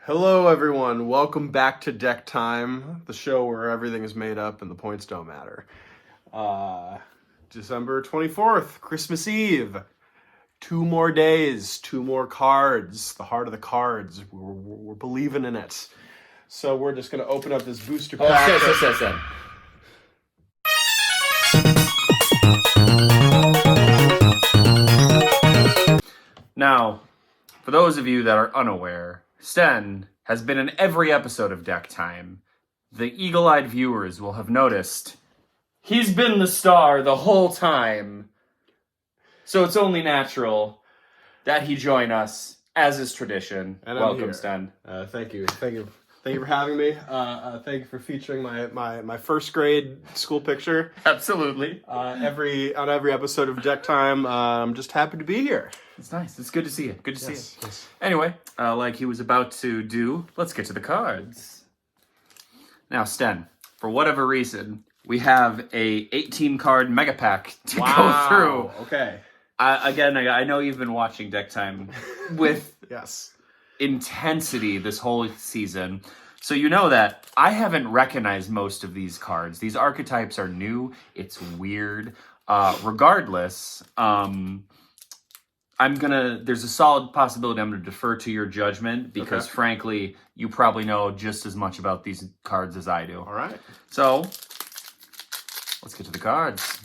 Hello, everyone. Welcome back to Decktime, the show where everything is made up and the points don't matter. December 24th, Christmas Eve. 2 more days, 2 more cards. The heart of the cards. We're believing in it. So we're just going to open up this booster pack. Now, for those of you that are unaware, Sten has been in every episode of Decktime. The eagle-eyed viewers will have noticed he's been the star the whole time. So it's only natural that he join us, as is tradition. And welcome, Sten. Thank you for having me. Thank you for featuring my first grade school picture. Absolutely. On every episode of Decktime. I'm just happy to be here. It's nice. It's good to see you. Good to see you. Yes. Anyway, like he was about to do, let's get to the cards. Now, Sten, for whatever reason, we have a 18-card mega pack to go through. Okay. I know you've been watching Decktime with Yes. intensity this whole season. So you know that I haven't recognized most of these cards. These archetypes are new. It's weird. Regardless, there's a solid possibility I'm gonna defer to your judgment because frankly, you probably know just as much about these cards as I do. All right. So let's get to the cards.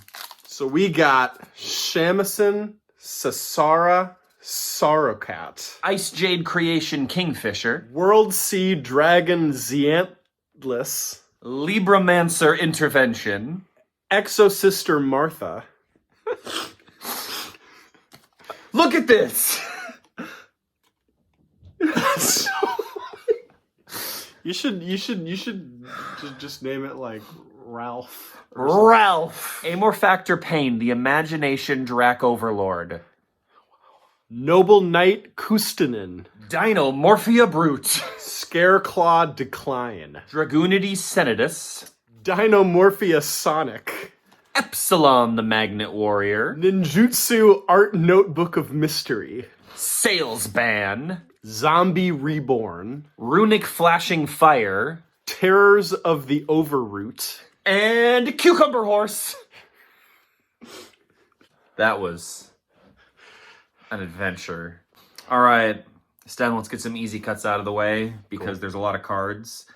So we got Shamisen, Sassara, Sorrowcat, Ice Jade Creation Kingfisher, World Sea Dragon Xiantlis, Libramancer Intervention, Exosister Martha. Look at this! You should just name it like Ralph. Ralph! Amor Factor Pain, the Imagination Drac Overlord. Noble Knight Kustinin, Dino Morphia Brute. Scareclaw Decline, Dragoonity Senatus. Dinomorphia Sonic, Epsilon the Magnet Warrior. Ninjutsu Art Notebook of Mystery, Salesban. Zombie Reborn, Runic Flashing Fire. Terrors of the Overroot, And Cucumber Horse. That was an adventure. All right, Sten, let's get some easy cuts out of the way because there's a lot of cards.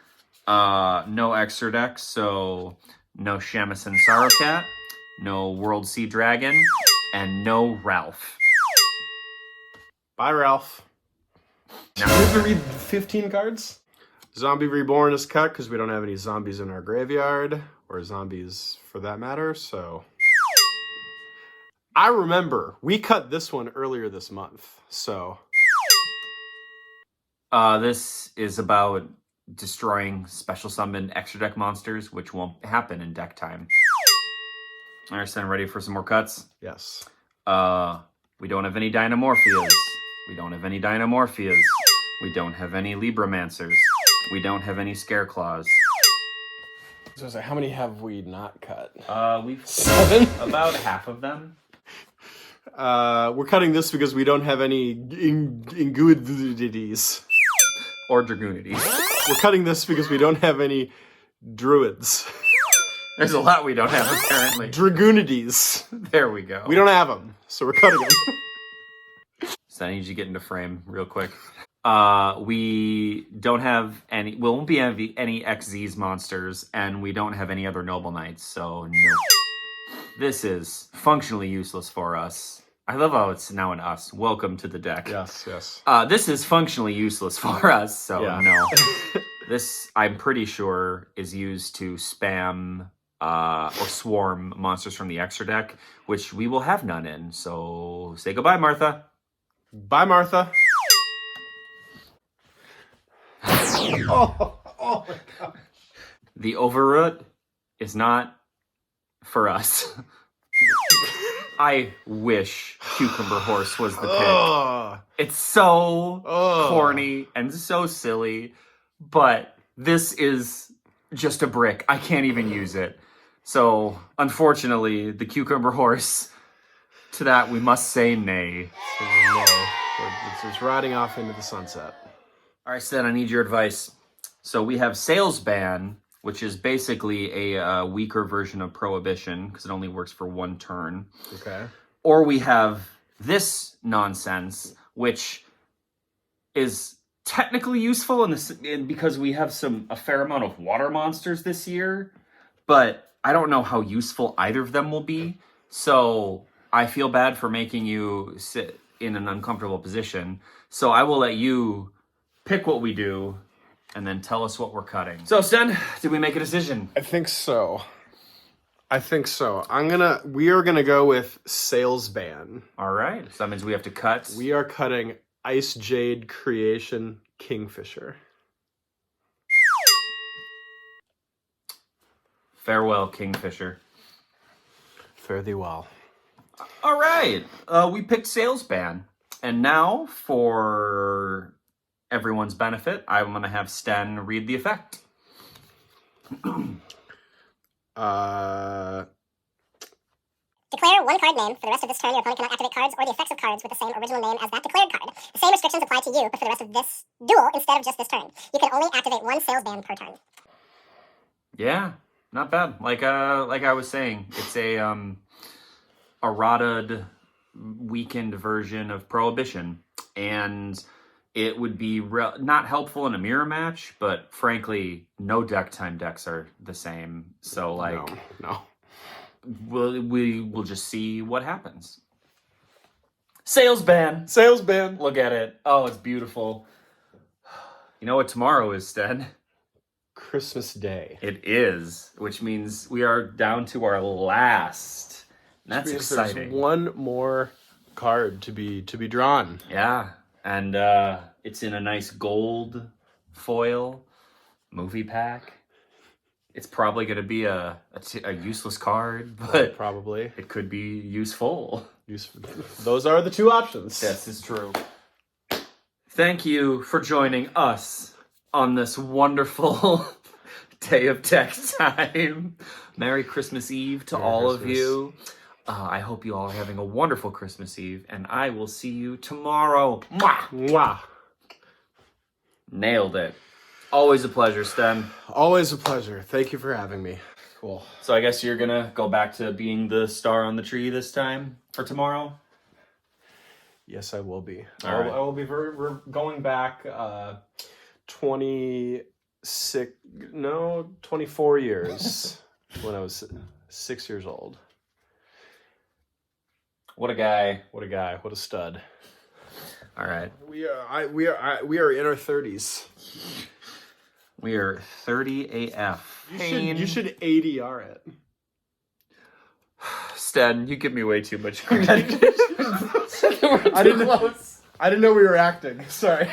No extra decks, so no Shamisen Sorrowcat, no World Sea Dragon, and no Ralph. Bye, Ralph. Now, Do we have to read 15 cards? Zombie Reborn is cut because we don't have any zombies in our graveyard, or zombies for that matter, so... I remember, we cut this one earlier this month, so... this is about destroying special summon extra deck monsters, which won't happen in deck time. All right, Sten, ready for some more cuts? Yes. We don't have any Dynamorphias. We don't have any Dynamorphias. We don't have any Libramancers. We don't have any Scareclaws. So I was like, how many have we not cut? We've 7? about half of them. We're cutting this because we don't have any Inguidities. Or Dragoonities. We're cutting this because we don't have any Druids. There's a lot we don't have, apparently. Dragoonities. There we go. We don't have them, so we're cutting them. So I need you to get into frame real quick. We don't have any, well, won't be any XZ's monsters, and we don't have any other Noble Knights, so no. This is functionally useless for us. I love how it's now an us. Welcome to the deck. Yes, yes. This is functionally useless for us, so Yeah. no. This, I'm pretty sure, is used to spam or swarm monsters from the extra deck, which we will have none in, so say goodbye, Martha. Bye, Martha. Oh my God. The Overroot is not for us. I wish Cucumber Horse was the pick. It's so corny and so silly, but this is just a brick. I can't even use it. So, unfortunately, the Cucumber Horse, to that we must say nay. No, it's rotting off into the sunset. All right, Stan, I need your advice. So we have sales ban, which is basically a weaker version of prohibition because it only works for one turn. Okay. Or we have this nonsense, which is technically useful because we have a fair amount of water monsters this year, but I don't know how useful either of them will be. So I feel bad for making you sit in an uncomfortable position. So I will let you pick what we do and then tell us what we're cutting. So, Sten, did we make a decision? I think so. We are gonna go with sales ban. All right. So that means we have to cut. We are cutting Ice Jade Creation Kingfisher. Farewell, Kingfisher. Fare thee well. All right. We picked sales ban. And now, for everyone's benefit, I'm going to have Sten read the effect. Declare one card name. For the rest of this turn, your opponent cannot activate cards or the effects of cards with the same original name as that declared card. The same restrictions apply to you, but for the rest of this duel instead of just this turn. You can only activate one sales ban per turn. Yeah, not bad. Like I was saying, it's a errata weakened version of Prohibition, and it would be not helpful in a mirror match, but frankly, no Decktime decks are the same. So no. We will just see what happens. Sales ban. Sales ban. Look at it. Oh, it's beautiful. You know what tomorrow is, Sten? Christmas Day. It is, which means we are down to our last. That's exciting. There's one more card to be drawn. Yeah, and it's in a nice gold foil movie pack. It's probably going to be a useless card, but probably it could be useful. Those are the two options. This is true. Thank you for joining us on this wonderful day of Decktime. Merry Christmas Eve to all of you. I hope you all are having a wonderful Christmas Eve, and I will see you tomorrow. Mwah! Mwah. Nailed it. Always a pleasure, Sten. Always a pleasure. Thank you for having me. Cool. So I guess you're going to go back to being the star on the tree this time for tomorrow? Yes, I will be. All right. I will be we're going back 24 years when I was 6 years old. What a guy. What a guy. What a stud. All right. We are in our 30s. We are 30 AF. You should ADR it. Sten, you give me way too much credit. I didn't know we were acting. Sorry.